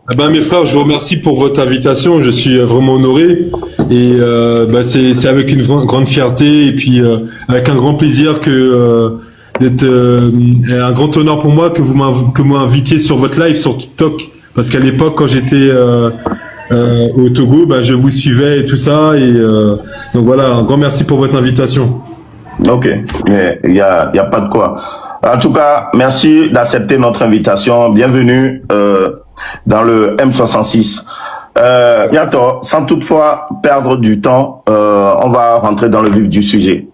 Ah ben, mes frères, je vous remercie pour votre invitation. Je suis vraiment honoré et c'est avec une grande fierté et puis avec un grand plaisir que d'être et un grand honneur pour moi que que vous m'invitiez sur votre live sur TikTok parce qu'à l'époque quand j'étais au Togo, je vous suivais et tout ça et donc voilà, un grand merci pour votre invitation. Ok, mais il y a pas de quoi. En tout cas, merci d'accepter notre invitation. Bienvenue dans le M66. Yato, sans toutefois perdre du temps, on va rentrer dans le vif du sujet.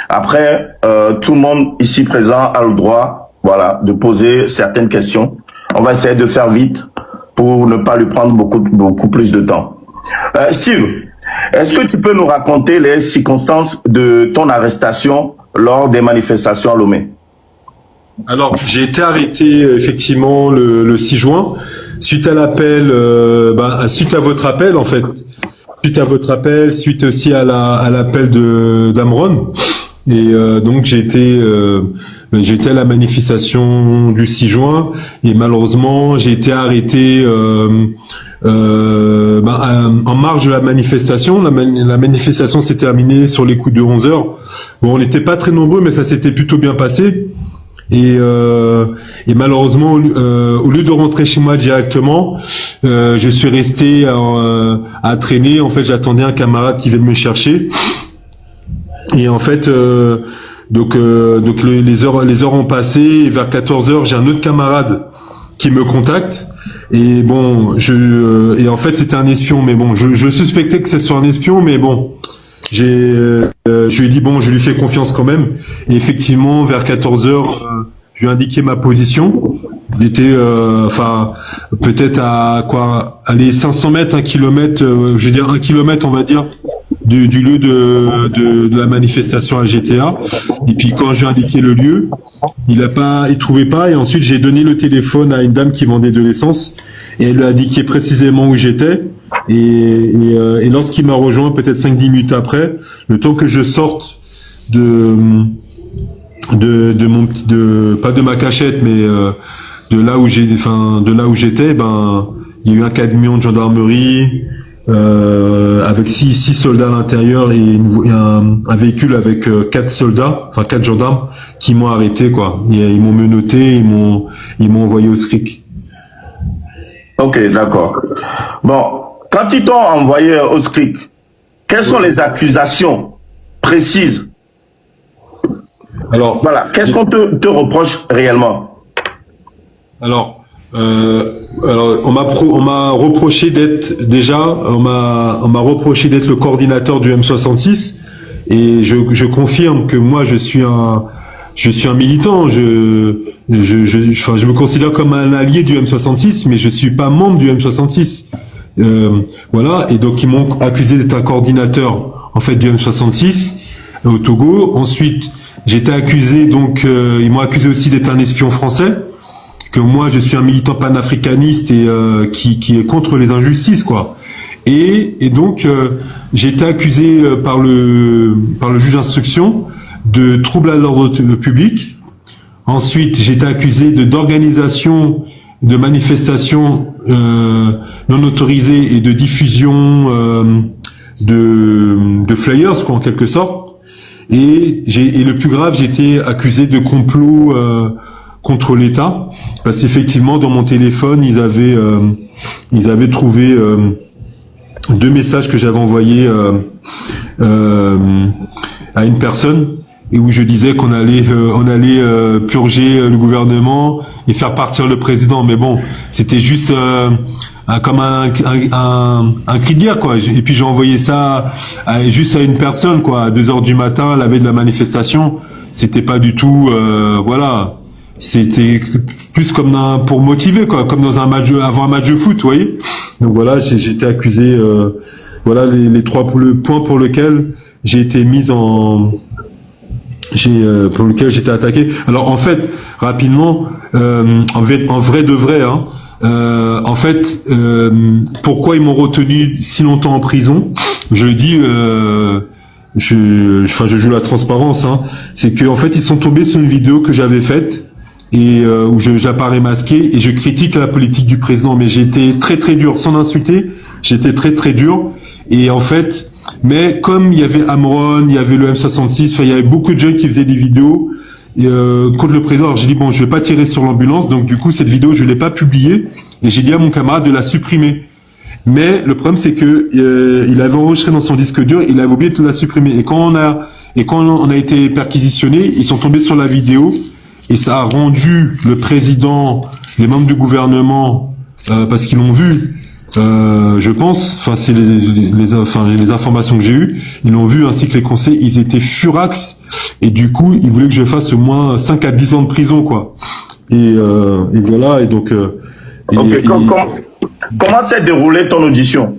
Après, tout le monde ici présent a le droit, voilà, de poser certaines questions. On va essayer de faire vite pour ne pas lui prendre beaucoup plus de temps. Steve, est-ce que tu peux nous raconter les circonstances de ton arrestation lors des manifestations à Lomé? Alors, j'ai été arrêté effectivement le 6 juin suite à l'appel, suite à votre appel en fait, suite à votre appel, suite aussi à l'appel de d'Amron. Et donc j'ai été à la manifestation du 6 juin et malheureusement j'ai été arrêté en marge de la manifestation. La manifestation s'est terminée sur les coups de 11 heures. Bon, on n'était pas très nombreux, mais ça s'était plutôt bien passé. Et malheureusement, au lieu de rentrer chez moi directement, je suis resté à traîner. En fait, j'attendais un camarade qui vienne me chercher. Et en fait, les heures ont passé. Et vers 14 heures, j'ai un autre camarade qui me contacte. Et bon, et en fait, c'était un espion. Mais bon, je suspectais que ce soit un espion. Mais bon, je lui ai dit bon, je lui fais confiance quand même. Et effectivement, vers 14 heures, je lui ai indiqué ma position. Il était, peut-être à aller 500 mètres, 1 kilomètre, je veux dire 1 kilomètre, on va dire, du lieu de la manifestation à GTA. Et puis quand j'ai indiqué le lieu, il trouvait pas. Et ensuite j'ai donné le téléphone à une dame qui vendait de l'essence et elle lui a indiqué précisément où j'étais. Et lorsqu'il m'a rejoint, peut-être 5-10 minutes après, le temps que je sorte pas de ma cachette, mais de là où j'étais, il y a eu un camion de gendarmerie avec six soldats à l'intérieur et un véhicule avec 4 gendarmes qui m'ont arrêté quoi. Ils m'ont menotté, ils m'ont envoyé au SCRIC. Ok, d'accord. Bon, quand ils t'ont envoyé au SCRIC, quelles sont les accusations précises? Alors, voilà, qu'est-ce qu'on te reproche réellement? Alors, on m'a reproché d'être le coordinateur du M66 et je confirme que moi je suis un militant. Je me considère comme un allié du M66, mais je suis pas membre du M66. Voilà, et donc ils m'ont accusé d'être un coordinateur en fait du M66 au Togo. Ensuite, j'étais accusé ils m'ont accusé aussi d'être un espion français. Que moi je suis un militant panafricaniste et qui est contre les injustices quoi. Et donc j'ai été accusé par le juge d'instruction de trouble à l'ordre public. Ensuite, j'ai été accusé d'organisation de manifestations non autorisées et de diffusion de flyers quoi en quelque sorte. Et le plus grave, j'ai été accusé de complot contre l'État, parce qu'effectivement dans mon téléphone ils avaient trouvé 2 messages que j'avais envoyés à une personne et où je disais qu'on allait purger le gouvernement et faire partir le président, mais bon c'était juste comme un cri de guerre quoi. Et puis j'ai envoyé ça juste à une personne quoi à 2 heures du matin la veille de la manifestation. C'était pas du tout voilà. C'était plus comme pour motiver quoi, comme dans avant un match de foot, vous voyez. Donc voilà, j'ai été accusé. Voilà les 3 points pour lesquels j'ai été pour lequel j'étais attaqué. Alors en fait, rapidement, en vrai de vrai, en fait, pourquoi ils m'ont retenu si longtemps en prison? Je le dis. Je joue la transparence. C'est que en fait, ils sont tombés sur une vidéo que j'avais faite. et où j'apparais masqué et je critique la politique du président. Mais j'étais très très dur, sans l'insulter. J'étais très très dur. Et en fait, mais comme il y avait Amron, il y avait le M66, il y avait beaucoup de jeunes qui faisaient des vidéos contre le président. Alors j'ai dit bon, je vais pas tirer sur l'ambulance. Donc du coup, cette vidéo, je l'ai pas publiée et j'ai dit à mon camarade de la supprimer. Mais le problème, c'est que il avait enregistré dans son disque dur, il avait oublié de la supprimer. Et quand on a été perquisitionné, ils sont tombés sur la vidéo et ça a rendu le président, les membres du gouvernement, parce qu'ils l'ont vu. Je pense, enfin c'est les informations que j'ai eues, ils l'ont vu ainsi que les conseils, ils étaient furax et du coup ils voulaient que je fasse au moins 5 à 10 ans de prison quoi. Et voilà et donc. Comment s'est déroulée ton audition?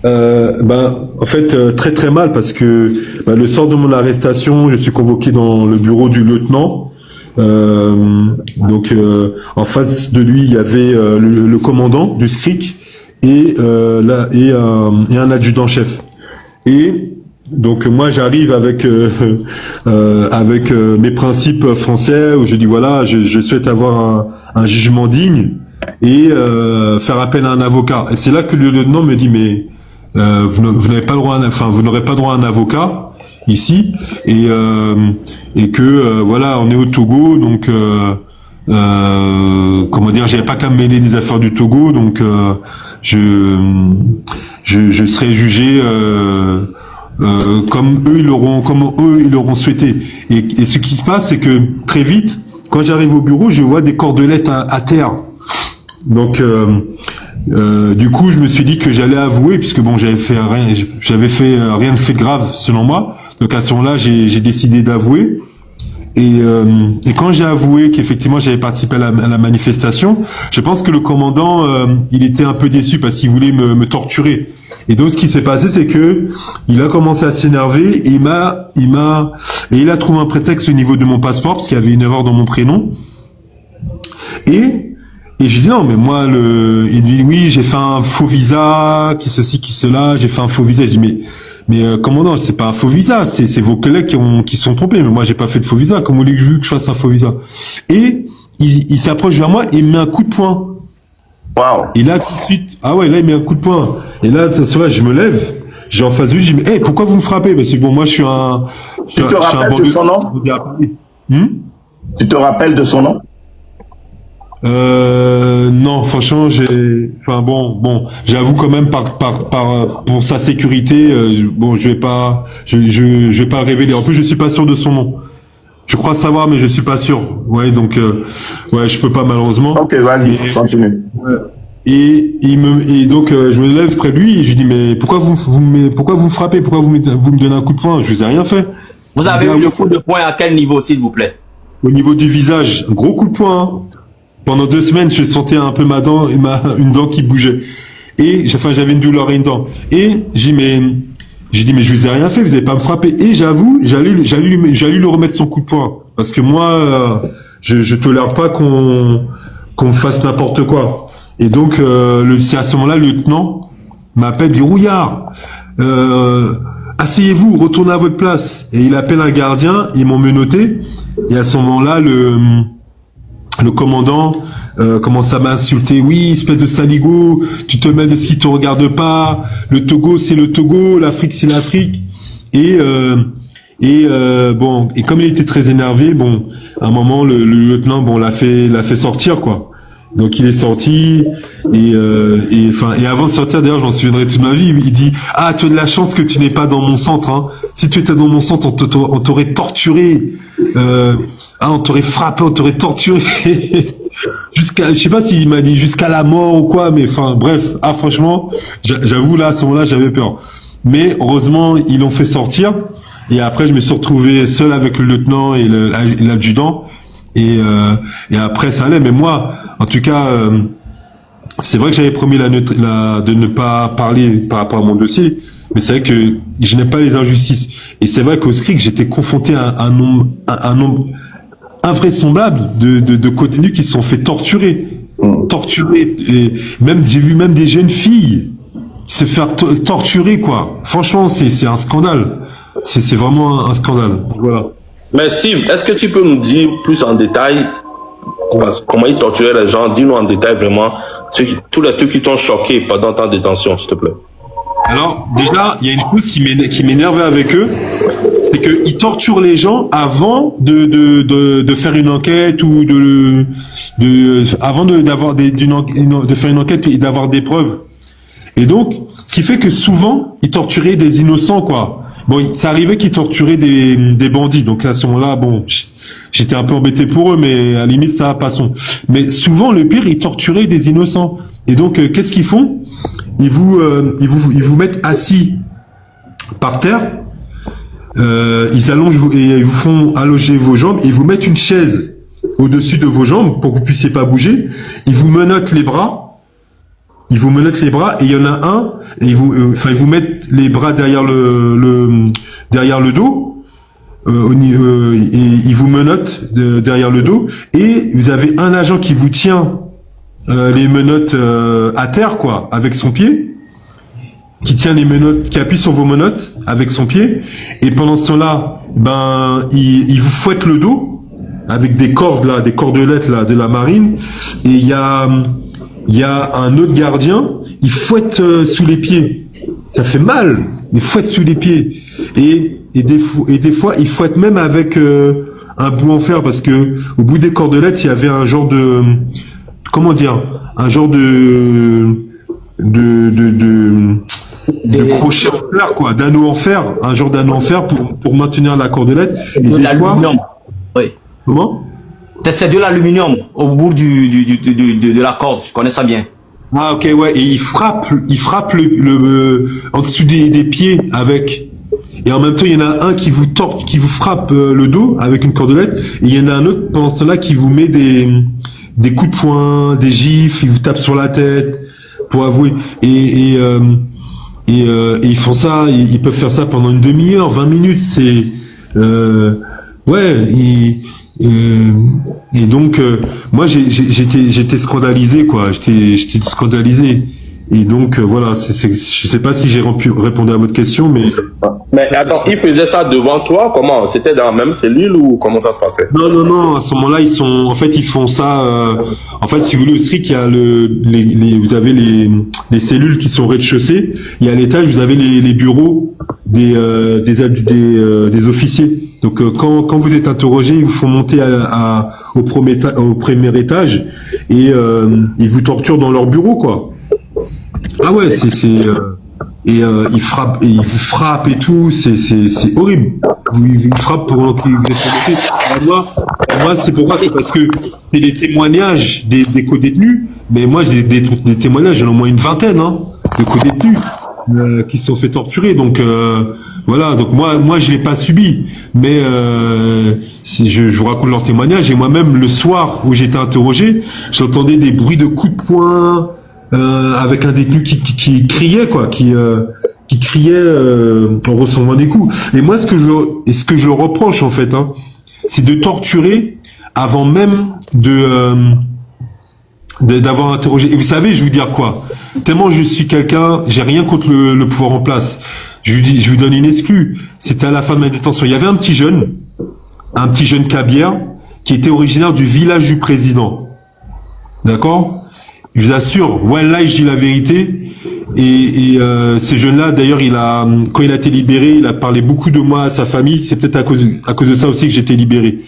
En fait très très mal parce que le soir de mon arrestation, je suis convoqué dans le bureau du lieutenant. En face de lui, il y avait le commandant du SCRIC et un adjudant-chef. Et donc moi, j'arrive avec mes principes français où je dis voilà, je souhaite avoir un jugement digne et faire appel à un avocat. Et c'est là que le lieutenant me dit mais vous n'avez pas le droit, vous n'aurez pas droit à un avocat ici et que voilà on est au Togo donc comment dire j'avais pas qu'à me mêler des affaires du Togo donc je serai jugé comme eux ils l'auront souhaité et ce qui se passe c'est que très vite quand j'arrive au bureau je vois des cordelettes à terre donc du coup je me suis dit que j'allais avouer puisque bon j'avais fait rien de fait grave selon moi. Donc à ce moment-là, j'ai décidé d'avouer. Et quand j'ai avoué qu'effectivement j'avais participé à la manifestation, je pense que le commandant, il était un peu déçu parce qu'il voulait me torturer. Et donc ce qui s'est passé, c'est que il a commencé à s'énerver et il a trouvé un prétexte au niveau de mon passeport parce qu'il y avait une erreur dans mon prénom. Et j'ai dit non, mais moi il dit oui, j'ai fait un faux visa, qui ceci, qui cela, j'ai fait un faux visa. Je dis mais commandant, c'est pas un faux visa, c'est vos collègues qui sont trompés. Mais moi, j'ai pas fait de faux visa. Comment voulez-vous que je fasse un faux visa? Et il s'approche vers moi et il me met un coup de poing. Wow. Et là, tout de suite, ah ouais, là, il met un coup de poing. Et là, je me lève, j'ai en face de lui, je dis, mais pourquoi vous me frappez? Parce que bon, moi, je suis un... Tu te rappelles de son nom? Tu te rappelles de son nom? Non, franchement, j'avoue quand même pour sa sécurité, je vais pas le révéler. En plus, je suis pas sûr de son nom. Je crois savoir, mais je suis pas sûr. Ouais, donc, je peux pas malheureusement. Ok, vas-y, continue. Et donc, je me lève près de lui et je lui dis, mais pourquoi vous me frappez? Pourquoi vous me donnez un coup de poing? Je vous ai rien fait. Vous avez eu le coup de poing à quel niveau, s'il vous plaît? Au niveau du visage, un gros coup de poing, hein. Pendant 2 semaines, je sentais un peu une dent qui bougeait. Et, j'avais une douleur à une dent. Et, j'ai dit, mais je vous ai rien fait, vous n'avez pas me frapper. Et j'avoue, j'allais lui remettre son coup de poing. Parce que moi, je tolère pas qu'on me fasse n'importe quoi. Et donc, c'est à ce moment-là, le lieutenant m'appelle, dit, Rouillard, asseyez-vous, retournez à votre place. Et il appelle un gardien, ils m'ont menotté. Et à ce moment-là, le commandant commence à m'insulter. Oui, espèce de saligo, tu te mêles de ce qui te regarde pas. Le Togo, c'est le Togo. L'Afrique, c'est l'Afrique. Et comme il était très énervé, à un moment, le lieutenant, l'a fait sortir, quoi. Donc il est sorti et avant de sortir, d'ailleurs, j'en souviendrai toute ma vie. Il dit ah, tu as de la chance que tu n'es pas dans mon centre. Hein. Si tu étais dans mon centre, on t'aurait torturé. On t'aurait frappé, on t'aurait torturé jusqu'à, je sais pas s'il m'a dit jusqu'à la mort ou quoi, mais bref, franchement, j'avoue là à ce moment-là j'avais peur. Mais heureusement ils l'ont fait sortir et après je me suis retrouvé seul avec le lieutenant et l'adjudant et après ça allait. Mais moi, en tout cas, c'est vrai que j'avais promis de ne pas parler par rapport à mon dossier. Mais c'est vrai que je n'aime pas les injustices. Et c'est vrai qu'au SCRIC, j'étais confronté à un nombre invraisemblable de contenus qui se sont fait torturer. Et j'ai vu même des jeunes filles se faire torturer, quoi. Franchement, c'est un scandale. C'est vraiment un scandale. Voilà. Mais Steve, est-ce que tu peux nous dire plus en détail comment ils torturaient les gens? Dis-nous en détail vraiment tous les trucs qui t'ont choqué pendant ta détention, s'il te plaît. Alors, déjà, il y a une chose qui m'énervait avec eux, c'est qu'ils torturent les gens avant de faire une enquête ou avant de faire une enquête et d'avoir des preuves. Et donc, ce qui fait que souvent, ils torturaient des innocents, quoi. Bon, ça arrivait qu'ils torturaient des bandits. Donc à ce moment-là, bon, j'étais un peu embêté pour eux, mais à la limite, ça passons. Mais souvent, le pire, ils torturaient des innocents. Et donc, qu'est-ce qu'ils font? Ils vous mettent assis par terre. Ils allongent et ils vous font allonger vos jambes et ils vous mettent une chaise au-dessus de vos jambes pour que vous puissiez pas bouger. Ils vous menottent les bras. Ils vous menottent les bras et il y en a un et ils vous mettent les bras derrière derrière le dos. Et ils vous menottent derrière le dos et vous avez un agent qui vous tient les menottes à terre, quoi, avec son pied, qui tient les menottes, qui appuie sur vos menottes avec son pied, et pendant ce temps-là, il vous fouette le dos avec des cordes là, des cordelettes là de la marine, et il y a un autre gardien, il fouette sous les pieds. Ça fait mal, il fouette sous les pieds, et des fois il fouette même avec un bout en fer, parce que au bout des cordelettes il y avait un genre de, comment dire, un genre de crochet en fer, quoi, d'anneau en fer, un genre d'anneau en fer pour maintenir la cordelette. Et De des l'aluminium. fois, Oui. comment? C'est de l'aluminium au bout de la corde. Je connais ça bien. Ah, ok, ouais, et il frappe en dessous des pieds avec. Et en même temps, il y en a un qui vous frappe le dos avec une cordelette, et il y en a un autre pendant ce temps-là qui vous met des coups de poing, des gifles, il vous tape sur la tête pour avouer. Et ils font ça, ils peuvent faire ça pendant une demi-heure, 20 minutes. C'est ouais. Et donc moi j'étais scandalisé, quoi. J'étais scandalisé. Et donc voilà, je sais pas si j'ai répondre à votre question, mais attends, ils faisaient ça devant toi? Comment? C'était dans la même cellule ou comment ça se passait? Non, à ce moment-là, ils font ça, en fait, si vous voulez, au SRIC, il y a vous avez les cellules qui sont au rez-de-chaussée, et à l'étage, vous avez les bureaux des officiers. Donc, quand vous êtes interrogé, ils vous font monter au premier étage, et ils vous torturent dans leur bureau, quoi. Ah ouais, ils vous frappent et tout, c'est horrible. Ils frappent pendant qu'ils vous êtes moi, c'est pourquoi, c'est parce que c'est les témoignages des co-détenus, mais moi, j'ai des témoignages, j'en ai au moins une vingtaine, hein, de co-détenus, qui se sont fait torturer, donc, voilà, donc moi, je l'ai pas subi, mais, je vous raconte leurs témoignages, et moi-même, le soir où j'étais interrogé, j'entendais des bruits de coups de poing, avec un détenu qui criait, quoi, qui criait en recevant des coups. Et moi, ce que je reproche, en fait, hein, c'est de torturer avant même d'avoir interrogé. Et vous savez, je vais vous dire quoi. Tellement je suis quelqu'un, j'ai rien contre le pouvoir en place. Je vous donne une excuse. C'était à la fin de ma détention. Il y avait un petit jeune cabière, qui était originaire du village du président. D'accord? Je vous assure, wallahi, je dis la vérité. Et ce jeune-là, d'ailleurs, quand il a été libéré, il a parlé beaucoup de moi à sa famille. C'est peut-être à cause de ça aussi que j'ai été libéré.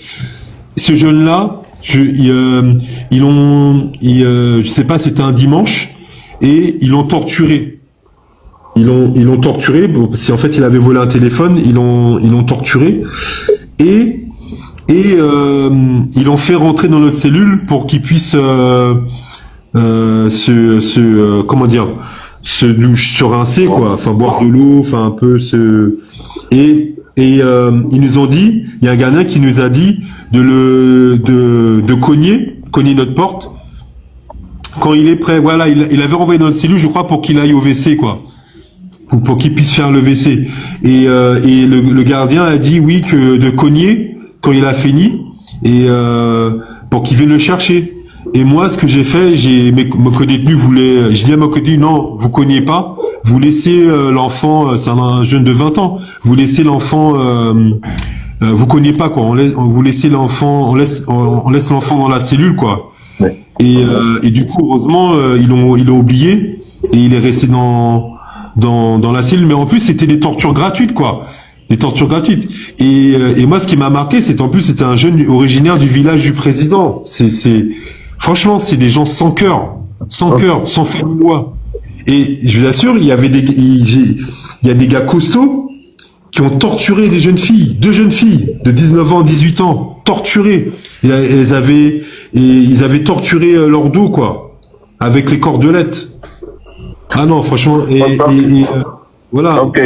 Ce jeune-là, je sais pas, c'était un dimanche, et ils l'ont torturé. Ils l'ont torturé. Bon, parce qu'en fait, il avait volé un téléphone. Ils l'ont torturé. Et ils l'ont fait rentrer dans notre cellule pour qu'il puisse comment dire, se rincer, quoi, enfin boire de l'eau, enfin un peu et ils nous ont dit, il y a un gardien qui nous a dit de cogner notre porte quand il est prêt. Voilà, il avait renvoyé dans notre cellule, je crois, pour qu'il aille au WC, quoi, pour qu'il puisse faire le WC, et le gardien a dit oui, que de cogner quand il a fini, et pour qu'il vienne le chercher. Et moi, ce que j'ai fait, mes co-détenus voulaient, je dis à mes co-détenus, non, vous cognez pas, vous laissez l'enfant, c'est un jeune de 20 ans, vous laissez l'enfant vous connaissez pas quoi. Vous laissez l'enfant, on laisse l'enfant dans la cellule quoi. Ouais. Et du coup, heureusement, ils l'ont oublié et il est resté dans la cellule. Mais en plus, c'était des tortures gratuites quoi. Des tortures gratuites. Et moi, ce qui m'a marqué, c'est en plus, c'était un jeune originaire du village du président. Franchement, c'est des gens sans cœur, sans foi ni loi. Et je vous assure, il y a des gars costauds qui ont torturé des jeunes filles, 2 jeunes filles de 19 ans, 18 ans, torturées. Et ils avaient torturé leur dos, quoi, avec les cordelettes. Ah non, franchement, voilà. Ok,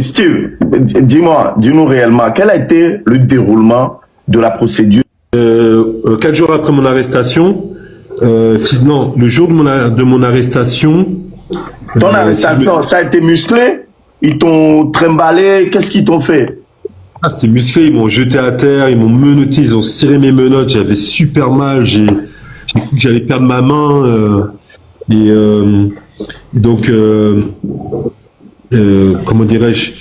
Steve, dis-nous réellement, quel a été le déroulement de la procédure? 4 jours après mon arrestation, le jour de mon arrestation. Ton arrestation, ça a été musclé? Ils t'ont trimballé? Qu'est-ce qu'ils t'ont fait? Ah, c'était musclé, ils m'ont jeté à terre, ils m'ont menotté, ils ont serré mes menottes, j'avais super mal, j'ai cru que j'allais perdre ma main. Donc, comment dirais-je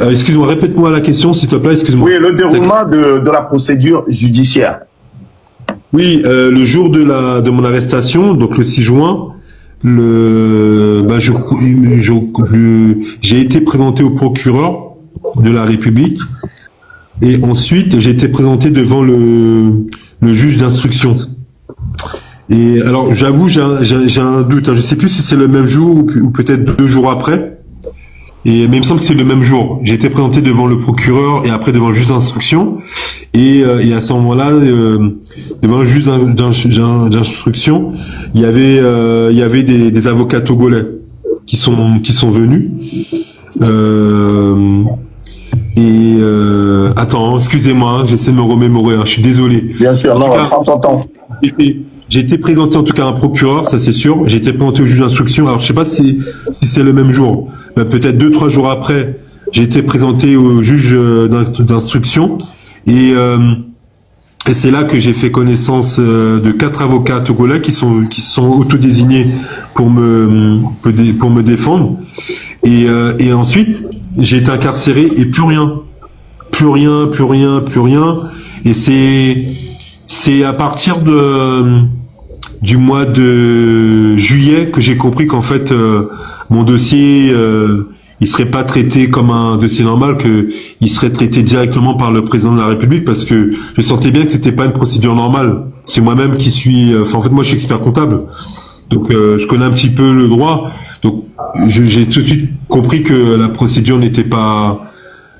excuse-moi, répète-moi la question, s'il te plaît, excuse-moi. Oui, le déroulement de la procédure judiciaire. Oui, le jour de mon arrestation, donc le 6 juin, j'ai été présenté au procureur de la République et ensuite j'ai été présenté devant le juge d'instruction. Et alors, j'avoue, j'ai un doute, hein, je sais plus si c'est le même jour ou peut-être 2 jours après. Mais il me semble que c'est le même jour. J'ai été présenté devant le procureur et après devant le juge d'instruction. Et à ce moment-là, devant le juge d'instruction, il y avait des avocats togolais qui sont venus. Attends, excusez-moi, j'essaie de me remémorer. Je suis désolé. Bien sûr, non, prends ton temps. J'ai été présenté en tout cas à un procureur, ça c'est sûr. J'ai été présenté au juge d'instruction. Alors je sais pas si c'est le même jour, mais peut-être 2-3 jours après, j'ai été présenté au juge d'instruction et c'est là que j'ai fait connaissance de 4 avocats togolais qui sont autodésignés pour me défendre. Et ensuite j'ai été incarcéré et plus rien. Et c'est à partir du mois de juillet que j'ai compris qu'en fait mon dossier il serait pas traité comme un dossier normal, que il serait traité directement par le président de la République, parce que je sentais bien que c'était pas une procédure normale. C'est moi-même qui suis, en fait moi je suis expert comptable, donc je connais un petit peu le droit, donc j'ai tout de suite compris que la procédure n'était pas,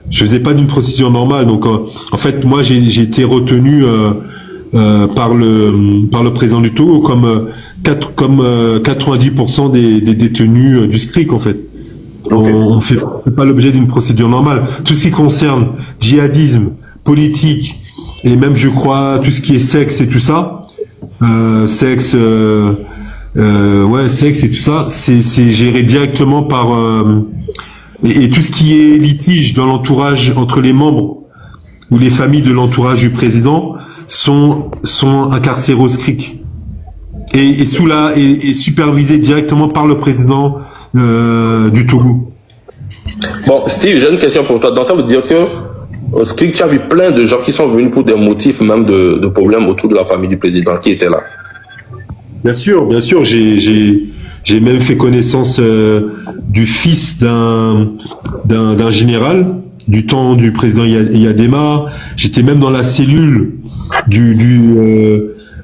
je faisais pas d'une procédure normale. Donc en fait moi j'ai été retenu par le président du Togo comme 90% des détenus du SCRIC en fait. Okay. On fait pas l'objet d'une procédure normale. Tout ce qui concerne djihadisme, politique et même je crois tout ce qui est sexe et tout ça, sexe et tout ça, c'est géré directement par et tout ce qui est litige dans l'entourage entre les membres ou les familles de l'entourage du président sont incarcérés au SCRIC et supervisés directement par le président du Togo. Bon, Steve, j'ai une question pour toi. Donc ça veut dire que au SCRIC, tu as vu plein de gens qui sont venus pour des motifs même de problèmes autour de la famille du président qui était là. Bien sûr, j'ai même fait connaissance du fils d'un général du temps du président Yadema. J'étais même dans la cellule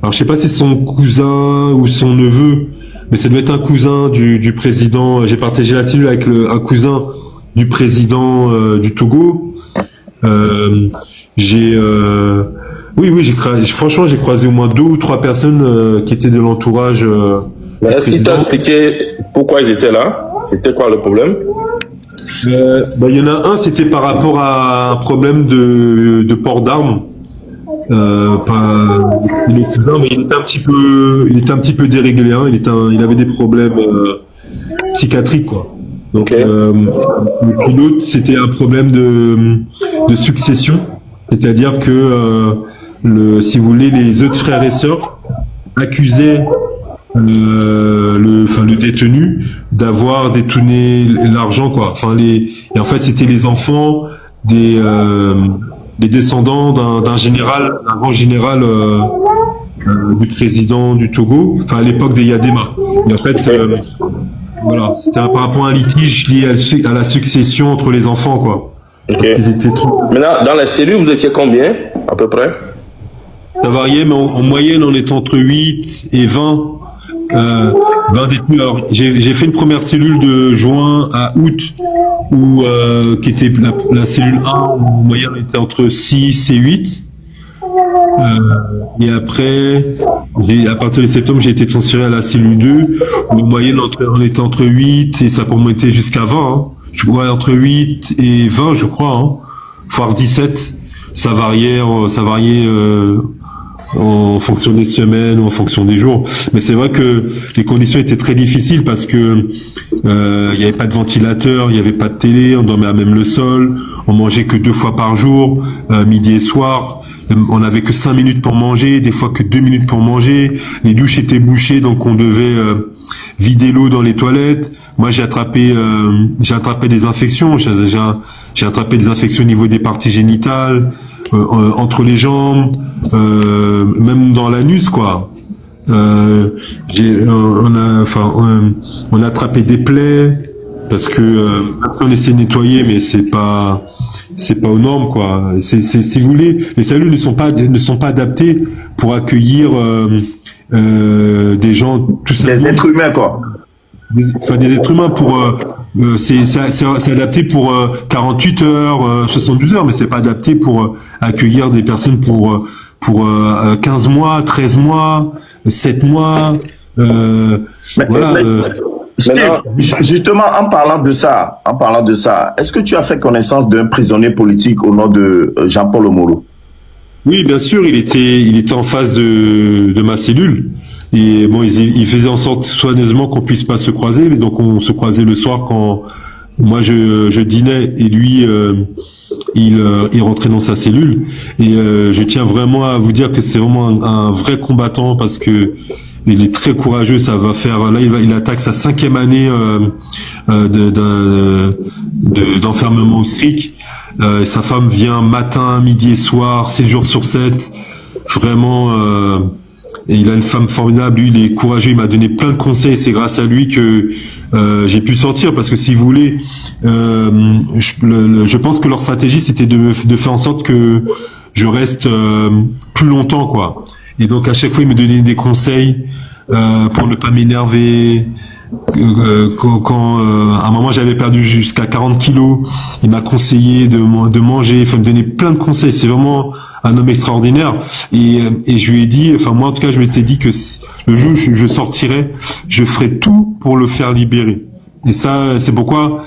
alors je sais pas si c'est son cousin ou son neveu, mais ça doit être un cousin du président. J'ai partagé la cellule avec un cousin du président du Togo. Franchement, j'ai croisé au moins 2 ou 3 personnes qui étaient de l'entourage. Est-ce qu'il t'a expliqué pourquoi ils étaient là? C'était quoi le problème? Il y en a un, c'était par rapport à un problème de port d'armes. Il était un petit peu déréglé, hein. Il avait des problèmes psychiatriques, quoi. Donc, okay. Puis l'autre, c'était un problème de succession, c'est-à-dire que si vous voulez, les autres frères et sœurs accusaient le détenu d'avoir détourné l'argent, quoi. Et en fait, c'était les enfants les descendants d'un général, d'un grand général du président du Togo, enfin à l'époque des Yadema. Et en fait, voilà, c'était par rapport à un litige lié à la succession entre les enfants, quoi. Ok. Parce qu'ils étaient trop... Maintenant, dans la cellule, vous étiez combien, à peu près? Ça variait, mais en moyenne, on était entre 8 et 20. 20 détenus. Alors, j'ai fait une première cellule de juin à août, qui était la cellule 1, où en moyenne, on était entre 6 et 8. Et après, à partir de septembre, j'ai été transféré à la cellule 2, où en moyenne, on était entre 8 et ça peut monter jusqu'à 20. Hein. Je crois entre 8 et 20, je crois, hein. Voire 17. Ça variait en fonction des semaines ou en fonction des jours. Mais c'est vrai que les conditions étaient très difficiles parce que il n'y avait pas de ventilateur, il n'y avait pas de télé, on dormait à même le sol, on mangeait que 2 fois par jour, midi et soir. On n'avait que 5 minutes pour manger, des fois que 2 minutes pour manger. Les douches étaient bouchées, donc on devait vider l'eau dans les toilettes. Moi, j'ai attrapé des infections. J'ai attrapé des infections au niveau des parties génitales, entre les jambes, même dans l'anus, quoi. On a attrapé des plaies parce que on essaie de nettoyer, mais c'est pas aux normes, quoi. Si vous voulez, les cellules ne sont pas adaptées pour accueillir des gens tout simplement. Des êtres humains, quoi. Des êtres humains c'est adapté pour 48 heures, 72 heures, mais c'est pas adapté pour accueillir des personnes pour 15 mois, 13 mois, 7 mois. Steve, justement, en parlant de ça, est-ce que tu as fait connaissance d'un prisonnier politique au nom de Jean-Paul Omolo? Oui, bien sûr, il était en face de ma cellule. Et bon, il faisait en sorte soigneusement qu'on puisse pas se croiser, mais donc on se croisait le soir quand moi je dînais et lui il rentrait dans sa cellule. Et je tiens vraiment à vous dire que c'est vraiment un vrai combattant parce que il est très courageux. Ça va faire là, il attaque sa 5e année d'enfermement au SCRIC. Sa femme vient matin, midi et soir, 7 jours sur 7. Vraiment. Et il a une femme formidable, lui il est courageux, il m'a donné plein de conseils, c'est grâce à lui que j'ai pu sortir, parce que si vous voulez, je pense que leur stratégie c'était de faire en sorte que je reste plus longtemps, quoi. Et donc à chaque fois il me donnait des conseils pour ne pas m'énerver. Quand à un moment j'avais perdu jusqu'à 40 kilos, il m'a conseillé de manger, enfin me donner plein de conseils. C'est vraiment un homme extraordinaire. Et je lui ai dit, enfin moi en tout cas je m'étais dit que le jour où je sortirais, je ferais tout pour le faire libérer. Et ça c'est pourquoi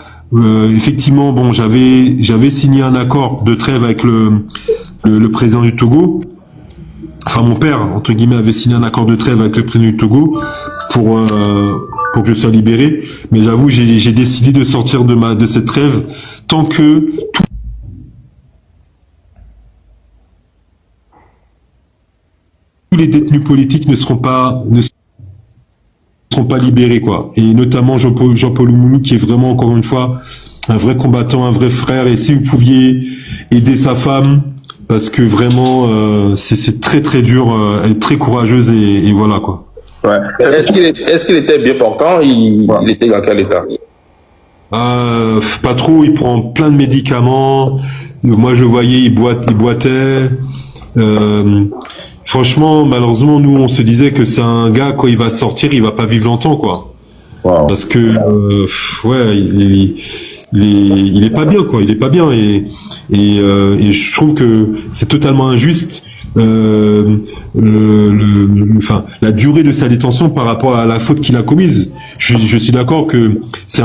effectivement bon j'avais signé un accord de trêve avec le président du Togo. Enfin mon père entre guillemets avait signé un accord de trêve avec le président du Togo pour que je sois libéré, mais j'avoue j'ai décidé de sortir de cette trêve tant que tous les détenus politiques ne seront pas libérés, quoi. Et notamment Jean-Paul Oumoulou qui est vraiment encore une fois un vrai combattant, un vrai frère. Et si vous pouviez aider sa femme, parce que vraiment c'est très très dur, elle est très courageuse et voilà, quoi. Ouais. Est-ce qu'il était bien portant? Il était dans quel état? Pas trop, il prend plein de médicaments. Moi je voyais, il boitait. Franchement, malheureusement, nous on se disait que c'est un gars, quand il va sortir, il va pas vivre longtemps, quoi. Wow. Parce que ouais, il est pas bien, quoi. Il est pas bien et je trouve que c'est totalement injuste. Enfin, la durée de sa détention par rapport à la faute qu'il a commise. Je suis d'accord que c'est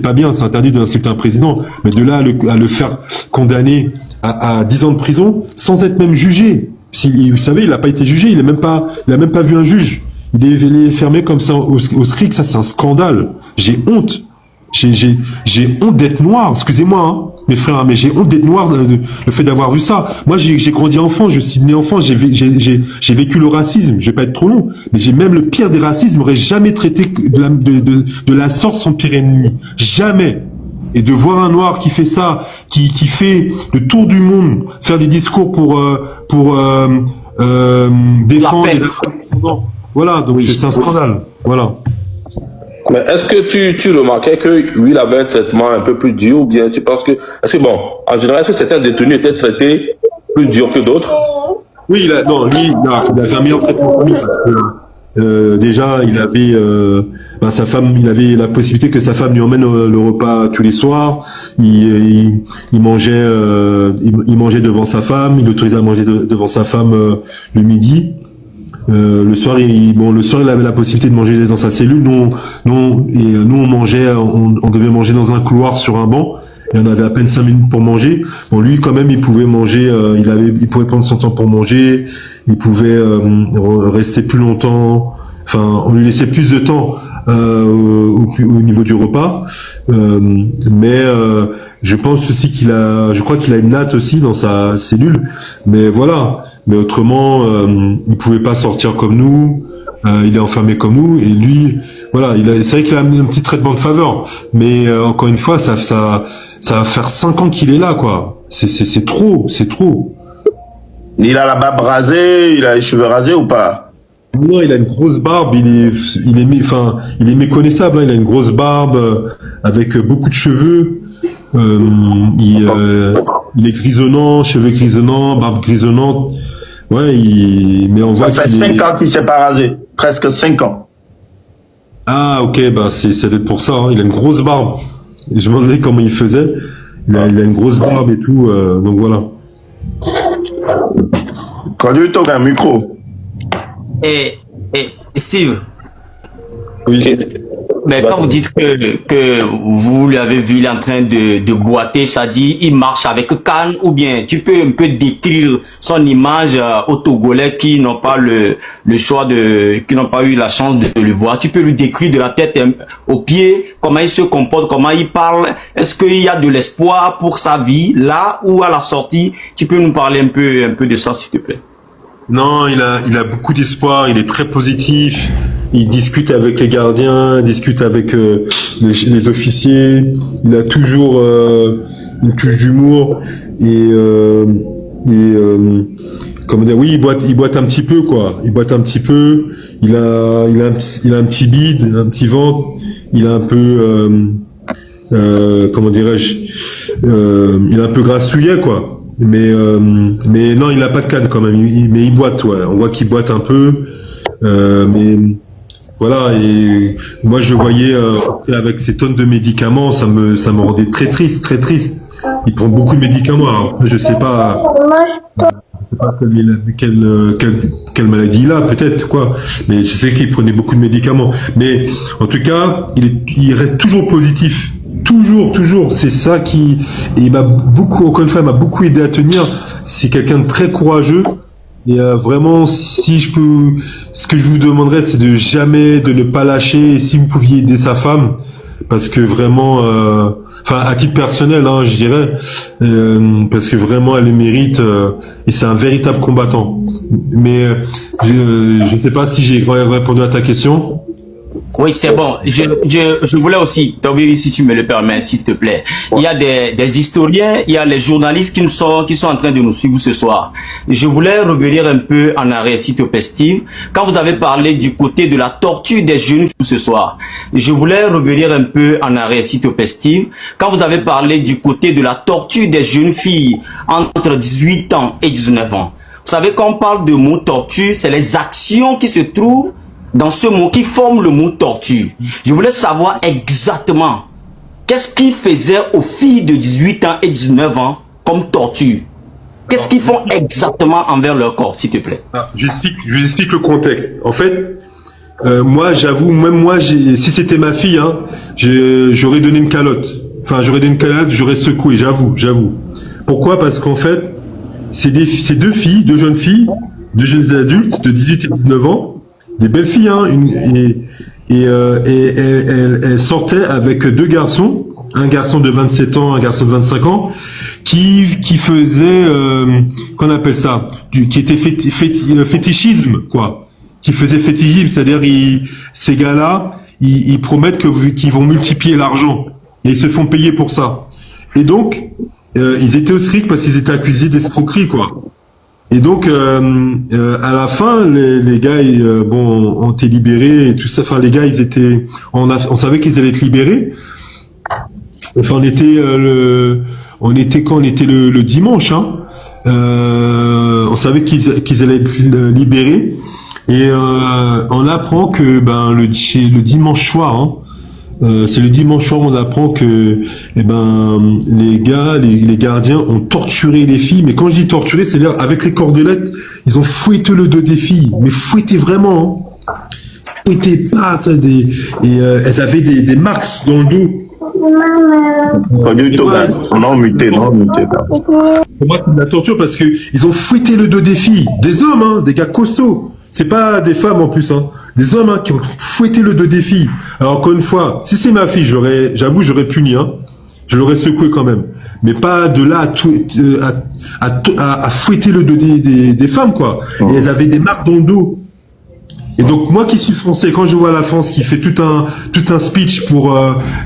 pas bien, c'est interdit d'insulter un président, mais de là à le faire condamner à 10 ans de prison sans être même jugé. Vous savez, il n'a pas été jugé, il a même pas vu un juge. Il est fermé comme ça au SCRIC, ça c'est un scandale. J'ai honte. J'ai honte d'être noir, excusez-moi, hein, mes frères, mais j'ai honte d'être noir, le fait d'avoir vu ça. Moi, j'ai grandi enfant, je suis né enfant, j'ai vécu le racisme, je vais pas être trop long, mais j'ai même le pire des racismes, n'aurais jamais traité de la sorte son pire ennemi. Jamais. Et de voir un noir qui fait ça, qui fait le tour du monde, faire des discours pour défendre les afro-descendants. Voilà, donc c'est un scandale. Voilà. Mais est-ce que tu remarquais que lui, il avait un traitement un peu plus dur, ou bien tu penses que... Parce que bon, en général, est-ce que certains détenus étaient traités plus dur que d'autres? Oui, il avait un meilleur traitement que lui, parce que déjà, il avait sa femme, il avait la possibilité que sa femme lui emmène le repas tous les soirs. Il mangeait devant sa femme, il l'autorisait à manger devant sa femme le midi. Le soir, il avait la possibilité de manger dans sa cellule. Nous, on mangeait, on devait manger dans un couloir sur un banc. Et on avait à peine 5 minutes pour manger. Bon, lui, quand même, il pouvait manger. Il pouvait prendre son temps pour manger. Il pouvait rester plus longtemps. Enfin, on lui laissait plus de temps au niveau du repas. Mais je pense aussi je crois qu'il a une natte aussi dans sa cellule. Mais voilà. Mais autrement, il pouvait pas sortir comme nous. Il est enfermé comme nous. Et lui, voilà, c'est vrai qu'il a un petit traitement de faveur. Mais encore une fois, ça va faire 5 ans qu'il est là, quoi. C'est trop. Il a la barbe rasée, il a les cheveux rasés ou pas? Non, il a une grosse barbe. Il est méconnaissable. Hein, il a une grosse barbe avec beaucoup de cheveux. Il est grisonnant, cheveux grisonnants, barbe grisonnante. Ouais, mais on voit ça fait 5 ans qu'il s'est pas rasé. Presque 5 ans. Ah, ok, c'est peut-être pour ça. Hein. Il a une grosse barbe. Je me demandais comment il faisait. Il a une grosse barbe et tout. Donc voilà. Conduis ton un micro. Et Steve. Oui. Mais quand vous dites que vous l'avez vu, il est en train de boiter, ça dit, il marche avec calme, ou bien tu peux un peu décrire son image aux Togolais qui n'ont pas le choix qui n'ont pas eu la chance de le voir. Tu peux lui décrire de la tête aux pieds, comment il se comporte, comment il parle. Est-ce qu'il y a de l'espoir pour sa vie, là ou à la sortie? Tu peux nous parler un peu de ça, s'il te plaît? Non, il a beaucoup d'espoir, il est très positif, il discute avec les gardiens, il discute avec les officiers, il a toujours une touche d'humour et comment dire, oui, il boite un petit peu, quoi. Il boite un petit peu, il a un petit bide, un petit ventre, il a un peu comment dirais-je, il est un peu grassouillet, quoi. Mais non, il a pas de canne quand même. Mais il boite, ouais. On voit qu'il boite un peu. Mais voilà. Et moi, je voyais avec ces tonnes de médicaments, ça me rendait très triste, très triste. Il prend beaucoup de médicaments. Alors, je sais pas quelle maladie il a, peut-être quoi. Mais je sais qu'il prenait beaucoup de médicaments. Mais en tout cas, il reste toujours positif. Toujours, c'est ça qui, et il m'a beaucoup, encore une fois, il m'a beaucoup aidé à tenir. C'est quelqu'un de très courageux. Et vraiment, si je peux, ce que je vous demanderais, c'est de ne pas lâcher. Et si vous pouviez aider sa femme, parce que vraiment, enfin, à titre personnel, hein, je dirais, parce que vraiment, elle le mérite. Et c'est un véritable combattant. Mais je sais pas si j'ai répondu à ta question. Oui, c'est bon. Je voulais aussi, Toby, si tu me le permets, s'il te plaît. Il y a des historiens, il y a les journalistes qui sont en train de nous suivre ce soir. Je voulais revenir un peu en arrière, s'il te plaît, Steve. Quand vous avez parlé du côté de la torture des jeunes filles ce soir, je voulais revenir un peu en arrière, s'il te plaît, Steve. Quand vous avez parlé du côté de la torture des jeunes filles entre 18 ans et 19 ans. Vous savez, quand on parle de mot torture, c'est les actions qui se trouvent dans ce mot qui forme le mot torture. Je voulais savoir exactement qu'est-ce qu'ils faisaient aux filles de 18 ans et 19 ans comme torture. Qu'est-ce qu'ils font exactement envers leur corps, s'il te plaît? Je vous explique le contexte. En fait, moi, j'avoue, même moi, si c'était ma fille, hein, j'aurais donné une calotte. Enfin, j'aurais secoué, j'avoue. Pourquoi? Parce qu'en fait, c'est deux jeunes filles, deux jeunes adultes de 18 et 19 ans, des belles filles, hein, elle sortait avec deux garçons, un garçon de 27 ans, un garçon de 25 ans, qui faisait, qu'on appelle ça, qui était fétichisme, quoi, qui faisait fétichisme, c'est-à-dire ces gars-là, ils promettent qu'ils vont multiplier l'argent. et ils se font payer pour ça. Et donc, ils étaient au SRIC parce qu'ils étaient accusés d'escroquerie, quoi. Et donc, à la fin, les gars, ont été libérés et tout ça. Enfin, les gars, on savait qu'ils allaient être libérés. Enfin, on était le dimanche, hein. On savait qu'ils allaient être libérés. Et on apprend que le dimanche soir, hein, c'est le dimanche soir, on apprend que les gars, les gardiens ont torturé les filles. Mais quand je dis torturé, c'est-à-dire avec les cordelettes, ils ont fouetté le dos des filles, mais fouetté vraiment, hein. Fouetté pas, elles avaient des marques dans le dos. Pas du tout, non muté. Pour moi, c'est de la torture parce que ils ont fouetté le dos des filles, des hommes, hein, des gars costauds. C'est pas des femmes en plus, hein. Des hommes, hein, qui ont fouetté le dos des filles. Alors encore une fois, si c'est ma fille, j'aurais puni, hein. Je l'aurais secoué quand même. Mais pas de là à fouetter le dos des femmes, quoi. Et elles avaient des marques dans le dos. Et donc moi qui suis français, quand je vois la France qui fait tout un speech pour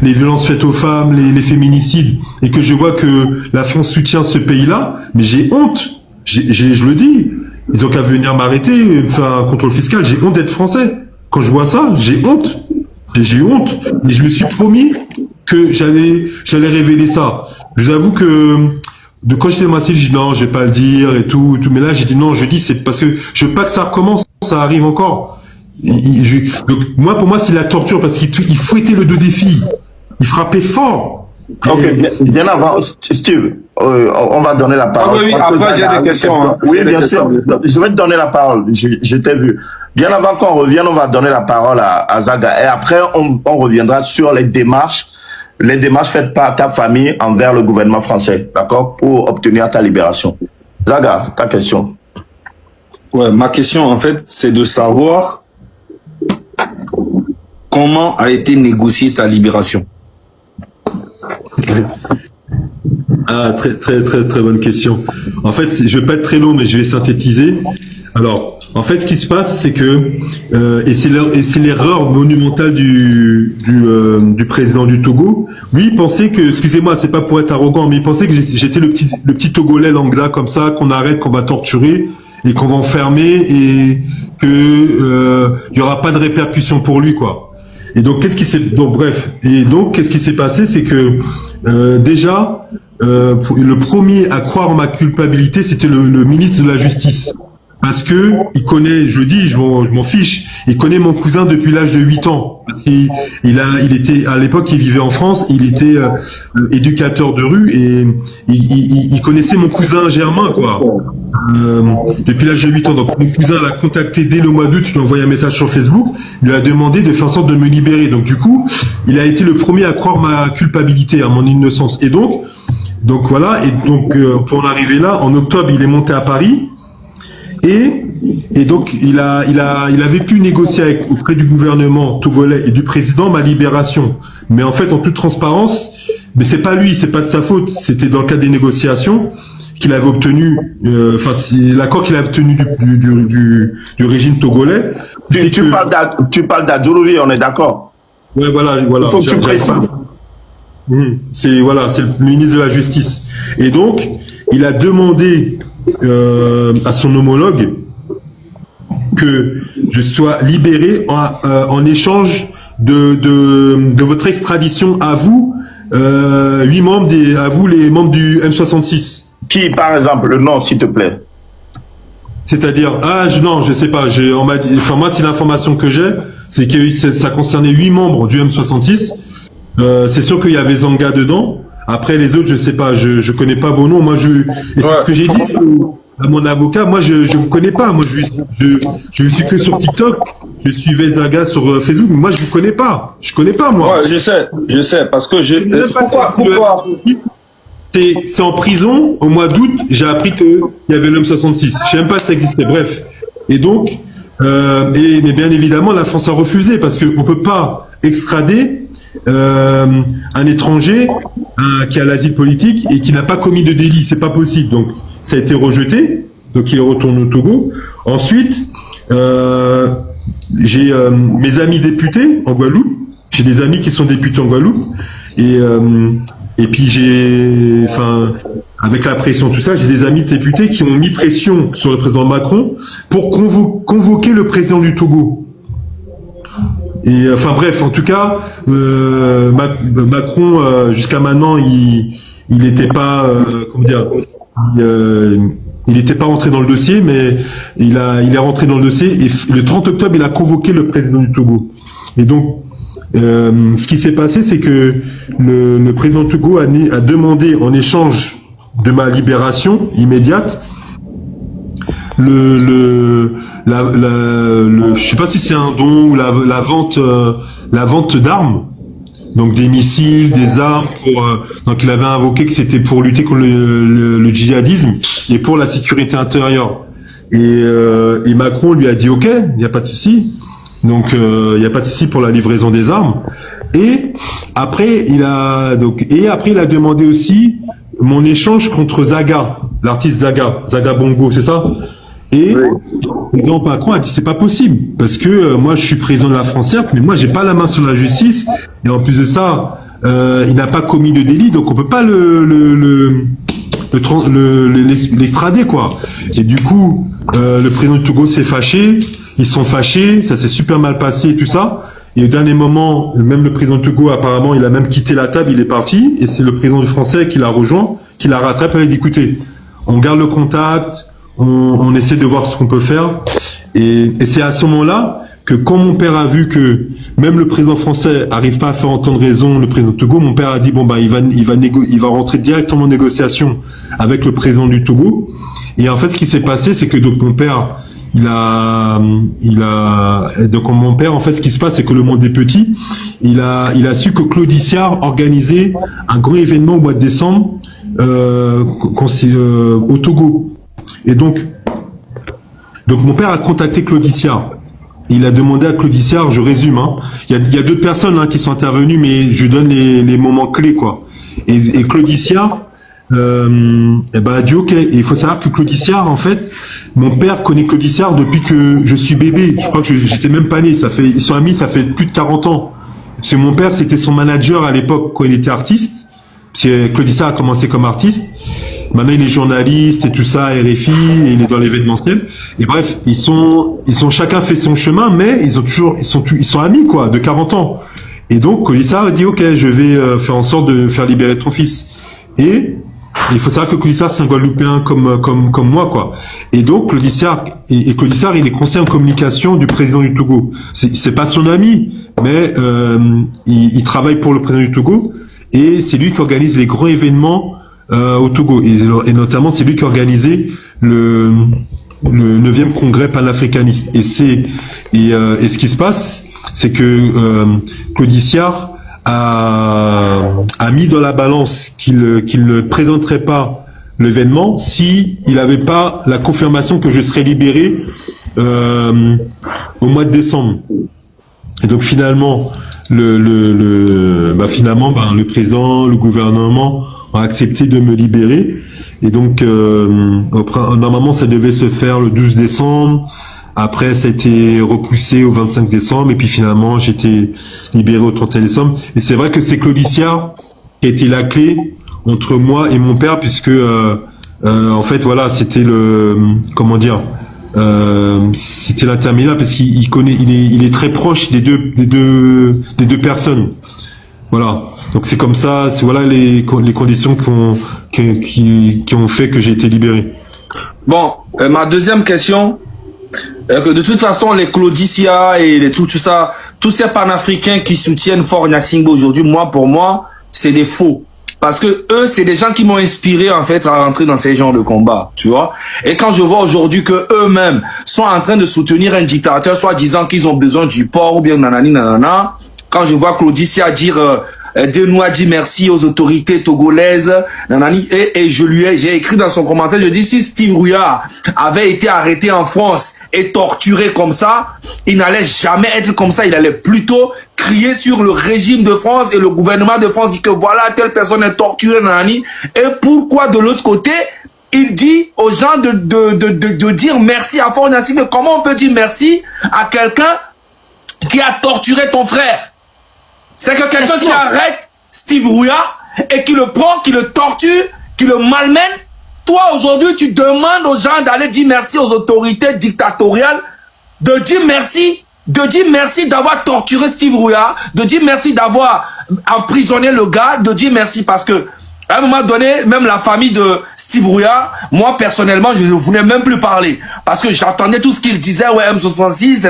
les violences faites aux femmes, les féminicides, et que je vois que la France soutient ce pays-là, mais j'ai honte. Je le dis. Ils ont qu'à venir m'arrêter, faire un contrôle fiscal. J'ai honte d'être français. Quand je vois ça, j'ai honte. J'ai honte. Et je me suis promis que j'allais révéler ça. Je vous avoue que quand j'étais massif, j'ai dit non, je vais pas le dire et tout. Mais là, j'ai dit non, je dis c'est parce que je veux pas que ça recommence. Ça arrive encore. Donc moi, pour moi, c'est la torture parce qu'il fouettait le dos des filles. Il frappait fort. Ok, bien avant, Steve, on va donner la parole. Oui, après j'ai des questions. Hein. Oui, bien sûr. Je vais te donner la parole. Je t'ai vu. Bien avant qu'on revienne, on va donner la parole à Zaga. Et après, on reviendra sur les démarches faites par ta famille envers le gouvernement français, d'accord, pour obtenir ta libération. Zaga, ta question. Ouais, ma question, en fait, c'est de savoir comment a été négociée ta libération. Ah, très, très, très, très bonne question. En fait, je vais pas être très long, mais je vais synthétiser. Alors, en fait, ce qui se passe, c'est que, et c'est l'erreur monumentale du président du Togo. Lui, il pensait que, excusez-moi, c'est pas pour être arrogant, mais il pensait que j'étais le petit Togolais Langla comme ça, qu'on arrête, qu'on va torturer et qu'on va enfermer et que il y aura pas de répercussions pour lui, quoi. Et donc, qu'est-ce qui s'est passé, c'est que déjà, le premier à croire en ma culpabilité, c'était le ministre de la Justice. Parce que il connaît, je dis, je m'en fiche, il connaît mon cousin depuis l'âge de 8 ans. Parce qu'il était, à l'époque, il vivait en France, il était éducateur de rue et il connaissait mon cousin Germain, quoi. Depuis l'âge de 8 ans. Donc mon cousin l'a contacté dès le mois d'août, il lui a envoyé un message sur Facebook, il lui a demandé de faire en sorte de me libérer. Donc du coup, il a été le premier à croire ma culpabilité, à mon innocence. Et donc voilà, et donc pour en arriver là, en octobre, il est monté à Paris. Et donc il avait pu négocier auprès du gouvernement togolais et du président ma libération. Mais en fait, en toute transparence, mais c'est pas lui, c'est pas de sa faute. C'était dans le cadre des négociations qu'il avait obtenu. Enfin, c'est l'accord qu'il avait obtenu du régime togolais. Tu parles d'Adjouroui, on est d'accord. Ouais, voilà. Il faut que tu précises. C'est le ministre de la Justice. Et donc, il a demandé à son homologue que je sois libéré en échange de votre extradition à vous, 8 membres à vous les membres du M66. Qui, par exemple, le nom, s'il te plaît? C'est-à-dire, non, je sais pas. On m'a dit, enfin moi, c'est l'information que j'ai, c'est que ça concernait 8 membres du M66. C'est sûr qu'il y avait Zanga dedans. Après les autres, je sais pas, je connais pas vos noms. Moi, c'est ce que j'ai dit à mon avocat. Moi, je vous connais pas. Moi, je suis que sur TikTok. Je suivais Zaga sur Facebook. Mais moi, je vous connais pas. Je connais pas, moi. Ouais, je sais, parce que pourquoi? C'est en prison, au mois d'août, j'ai appris qu'il y avait l'homme 66. Je sais même pas si ça existait. Bref. Et donc, mais bien évidemment, la France a refusé parce qu'on peut pas extrader un étranger qui a l'asile politique et qui n'a pas commis de délit. C'est pas possible. Donc, ça a été rejeté. Donc, il retourne au Togo. Ensuite, j'ai mes amis députés en Guadeloupe. J'ai des amis qui sont députés en Guadeloupe. Et puis avec la pression, tout ça, j'ai des amis députés qui ont mis pression sur le président Macron pour convoquer le président du Togo. Et bref, en tout cas, Macron, jusqu'à maintenant, il n'était pas, il n'était pas rentré dans le dossier, mais il est rentré dans le dossier. Et le 30 octobre, il a convoqué le président du Togo. Et donc, ce qui s'est passé, c'est que le président du Togo a demandé en échange de ma libération immédiate je sais pas si c'est un don ou la vente d'armes, donc des missiles, des armes donc il avait invoqué que c'était pour lutter contre le djihadisme et pour la sécurité intérieure. Et Macron lui a dit OK, il n'y a pas de souci. Donc il n'y a pas de souci pour la livraison des armes. Et après il a demandé aussi mon échange contre Zaga, l'artiste Zaga Bongo, c'est ça? Et le président Macron a dit c'est pas possible parce que moi je suis président de la France, certes, mais moi j'ai pas la main sur la justice et en plus de ça il n'a pas commis de délit, donc on peut pas l'extrader quoi. Et du coup le président du Togo s'est fâché, ils sont fâchés, ça s'est super mal passé et tout ça. Et au dernier moment, même le président du Togo, apparemment, il a même quitté la table, il est parti, et c'est le président du Français qui l'a rejoint, qui l'a rattrapé, et il a dit, écoutez, on garde le contact, on essaie de voir ce qu'on peut faire. Et c'est à ce moment-là que quand mon père a vu que même le président français arrive pas à faire entendre raison le président du Togo, mon père a dit, bon, bah, il va rentrer directement en négociation avec le président du Togo. Et en fait, ce qui s'est passé, c'est que donc mon père, donc mon père, en fait, ce qui se passe, c'est que le monde est petit. Il a su que Claude Issard organisait un grand événement au mois de décembre au Togo. Et donc mon père a contacté Claude Issard. Il a demandé à Claude Issard, je résume, hein, il y a d'autres personnes qui sont intervenues, mais je donne les moments clés quoi. Et Claude Issard a dit OK. Et il faut savoir que Claude Issard, en fait, mon père connaît Claude Issard depuis que je suis bébé. Je crois que j'étais même pas né. Ils sont amis, ça fait plus de 40 ans. Parce que mon père, c'était son manager à l'époque quand il était artiste. Parce que Claude Issard a commencé comme artiste. Maintenant, il est journaliste et tout ça, RFI, et il est dans l'événementiel. Et bref, ils sont chacun fait son chemin, mais ils sont amis, quoi, de 40 ans. Et donc, Claude Issard a dit, OK, je vais faire en sorte de faire libérer ton fils. Et il faut savoir que Claude Issard, c'est un Guadeloupéen comme moi, quoi. Et donc, Claude Issard, il est conseiller en communication du président du Togo. C'est pas son ami, mais il travaille pour le président du Togo, et c'est lui qui organise les grands événements au Togo. Et notamment, c'est lui qui a organisé le 9e congrès panafricaniste. Et ce qui se passe, c'est que Claude Issard a mis dans la balance qu'il ne présenterait pas l'événement si il n'avait pas la confirmation que je serais libéré au mois de décembre. Et donc finalement, le président, le gouvernement ont accepté de me libérer. Et donc normalement ça devait se faire le 12 décembre. Après, ça a été repoussé au 25 décembre, et puis finalement, j'ai été libéré au 31 décembre. Et c'est vrai que c'est Claude Issard qui a été la clé entre moi et mon père, puisque en fait, voilà, c'était c'était l'intermédiaire, parce qu'il connaît, il est très proche des deux personnes. Voilà. Donc c'est comme ça, voilà les conditions qui ont fait que j'ai été libéré. Bon, ma deuxième question. Que de toute façon, les Claudicia et tout ça, tous ces panafricains qui soutiennent Faure Gnassingbé aujourd'hui, pour moi, c'est des faux. Parce que eux, c'est des gens qui m'ont inspiré, en fait, à rentrer dans ces genres de combats, tu vois. Et quand je vois aujourd'hui que eux-mêmes sont en train de soutenir un dictateur, soit disant qu'ils ont besoin du port, ou bien nanani nanana, quand je vois Claudicia dire, Denoua dit merci aux autorités togolaises, nanani, et j'ai écrit dans son commentaire, je dis, si Steve Rouillard avait été arrêté en France et torturé comme ça, il n'allait jamais être comme ça, il allait plutôt crier sur le régime de France et le gouvernement de France, dit que voilà, telle personne est torturée, nanani, et pourquoi de l'autre côté, il dit aux gens de dire merci à Faure Gnassingbé. Comment on peut dire merci à quelqu'un qui a torturé ton frère? C'est que quelque chose qui arrête Steve Rouillard et qui le prend, qui le torture, qui le malmène. Toi, aujourd'hui, tu demandes aux gens d'aller dire merci aux autorités dictatoriales, de dire merci d'avoir torturé Steve Rouillard, de dire merci d'avoir emprisonné le gars, de dire merci parce que à un moment donné, même la famille de Steve Rouillard, moi personnellement, je ne voulais même plus parler parce que j'entendais tout ce qu'il disait, ouais, M66,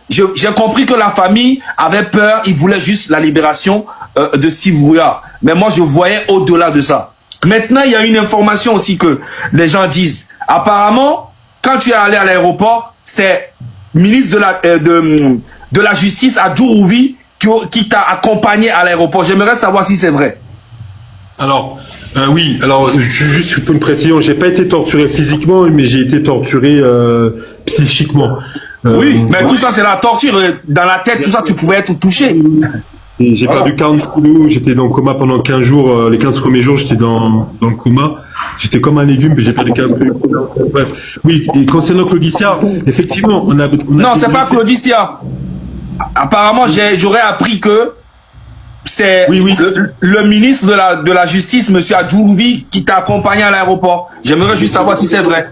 j'ai compris que la famille avait peur, ils voulaient juste la libération de Steve Rouillard. Mais moi, je voyais au-delà de ça. Maintenant, il y a une information aussi que les gens disent. Apparemment, quand tu es allé à l'aéroport, c'est ministre de la Justice à Djourouvi qui t'a accompagné à l'aéroport. J'aimerais savoir si c'est vrai. Alors, oui, alors juste pour une précision, j'ai pas été torturé physiquement, mais j'ai été torturé psychiquement. Oui, mais tout ça c'est la torture. Dans la tête, tout ça, tu pouvais être touché. Et j'ai perdu 40 kilos, j'étais dans le coma pendant 15 jours, les 15 premiers jours j'étais dans le coma, j'étais comme un légume, puis j'ai perdu 15 kilos. Bref, oui, et concernant Claudicia, effectivement, on a non, c'est pas Claudicia. Apparemment, j'aurais appris que c'est le ministre de la Justice, monsieur Adjourouvi, qui t'a accompagné à l'aéroport. J'aimerais juste savoir si c'est vrai.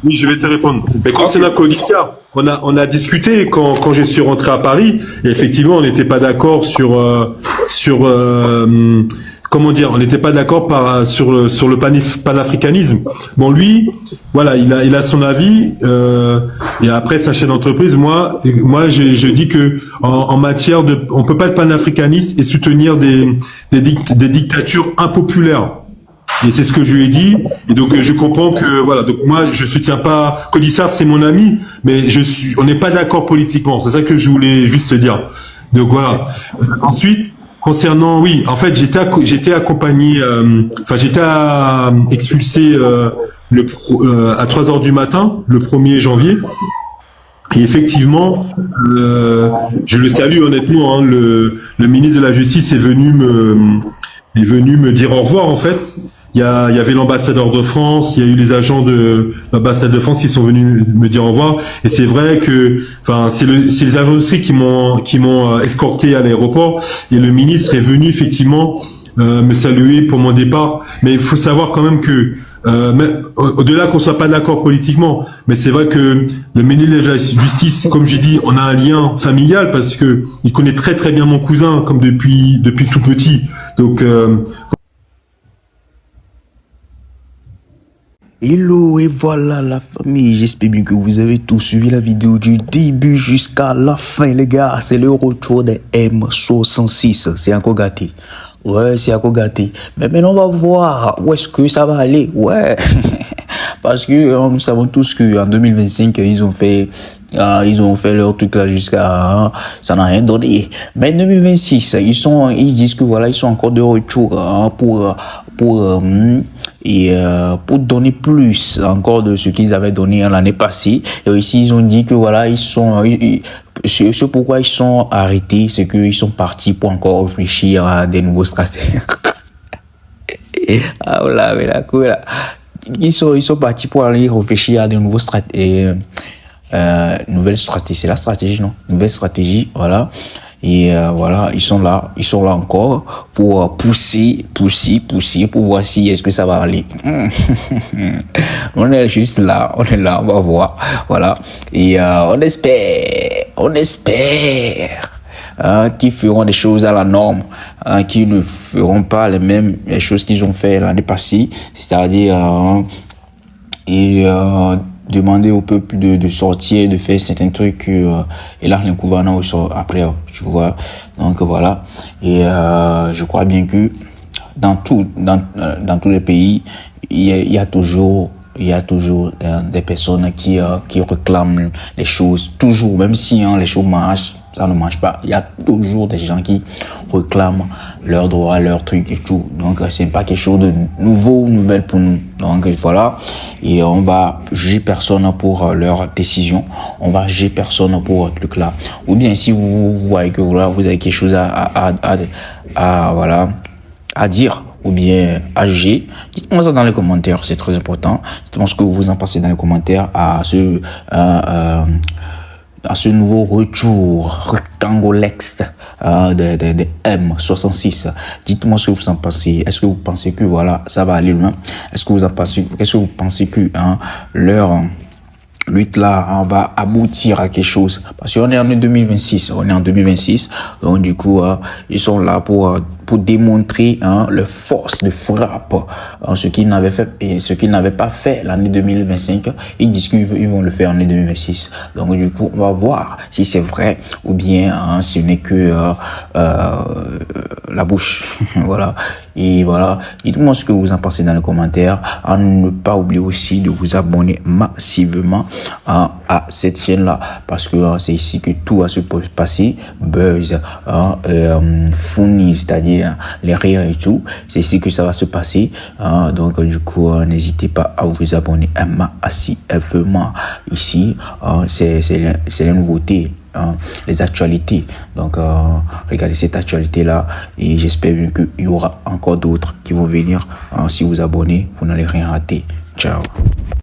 Oui, je vais te répondre. Mais concernant Claudicia, on a discuté quand je suis rentré à Paris, et effectivement, on n'était pas d'accord comment dire, on n'était pas d'accord sur le panafricanisme. Bon, lui, voilà, il a son avis, et après sa chaîne d'entreprise, moi, je dis que en matière on peut pas être panafricaniste et soutenir des dictatures impopulaires. Et c'est ce que je lui ai dit. Et donc, je comprends que, voilà, donc moi, je soutiens pas, Codissar, c'est mon ami, mais on n'est pas d'accord politiquement. C'est ça que je voulais juste dire. Donc, voilà. Ensuite, concernant, oui, en fait, j'étais accompagné, j'étais expulsé, à 3 heures du matin, le 1er janvier. Et effectivement, je le salue honnêtement, hein, le ministre de la Justice est venu me dire au revoir, en fait. Il y avait l'ambassadeur de France, il y a eu les agents de l'ambassade de France qui sont venus me dire au revoir. Et c'est vrai que, c'est les agents de qui m'ont escorté à l'aéroport. Et le ministre est venu effectivement me saluer pour mon départ. Mais il faut savoir quand même que au-delà qu'on soit pas d'accord politiquement, mais c'est vrai que le ministre de la Justice, comme j'ai dit, on a un lien familial parce que il connaît très très bien mon cousin, comme depuis tout petit. Donc Hello et voilà la famille, j'espère bien que vous avez tous suivi la vidéo du début jusqu'à la fin les gars, c'est le retour des M66, c'est encore gâté, ouais c'est encore gâté, mais maintenant on va voir où est-ce que ça va aller, ouais, parce que nous savons tous qu'en 2025 ils ont fait leur truc là jusqu'à, ça n'a rien donné. Mais 2026, ils disent que voilà, ils sont encore de retour pour donner plus encore de ce qu'ils avaient donné l'année passée. Et ici, ils ont dit que voilà, ce pourquoi ils sont arrêtés, c'est qu'ils sont partis pour encore réfléchir à des nouveaux stratégies. Ah voilà, mais la cool là. Ils sont partis pour aller réfléchir à de nouveaux stratégies. Nouvelle stratégie, c'est la stratégie, non? Nouvelle stratégie, voilà. Et voilà, ils sont là encore pour pousser, pour voir si est-ce que ça va aller. On est juste là, on va voir, voilà. Et on espère qu'ils feront des choses à la norme, qu'ils ne feront pas les choses qu'ils ont fait l'année passée, c'est-à-dire demander au peuple de sortir, de faire certains trucs, et là, les gouvernements sort après, tu vois. Donc, voilà. Et, je crois bien que dans tous les pays, il y a toujours des personnes qui réclament les choses, toujours, même si les choses marchent, ça ne marche pas. Il y a toujours des gens qui réclament leurs droits, leurs trucs et tout. Donc, c'est pas quelque chose de nouvelle pour nous. Donc, voilà. Et on va juger personne pour leur décision. On va juger personne pour ce truc-là. Ou bien, si vous voyez que voilà, vous avez quelque chose à dire, ou bien à juger, dites-moi ça dans les commentaires, c'est très important. Dites-moi ce que vous en pensez dans les commentaires à ce nouveau retour rectangolex de M66. Dites-moi ce que vous en pensez. Est-ce que vous pensez que voilà, ça va aller loin? Est-ce que vous pensez que leur lutte là, on va aboutir à quelque chose? Parce qu'on est en 2026, donc du coup, ils sont là pour démontrer leur force de frappe, ce qu'ils n'avaient pas fait l'année 2025. Ils disent qu'ils vont le faire en année 2026. Donc du coup, on va voir si c'est vrai ou bien ce n'est que la bouche. Voilà. Et voilà. Dites-moi ce que vous en pensez dans les commentaires. À ne pas oublier aussi de vous abonner massivement à cette chaîne là, parce que c'est ici que tout va se passer. Buzz, funny, c'est-à-dire les rires et tout, c'est ici que ça va se passer. Donc du coup, n'hésitez pas à vous abonner massivement ici. C'est la nouveauté, les actualités. Donc regardez cette actualité là, et j'espère bien qu'il y aura encore d'autres qui vont venir. Si vous abonnez, vous n'allez rien rater. Ciao.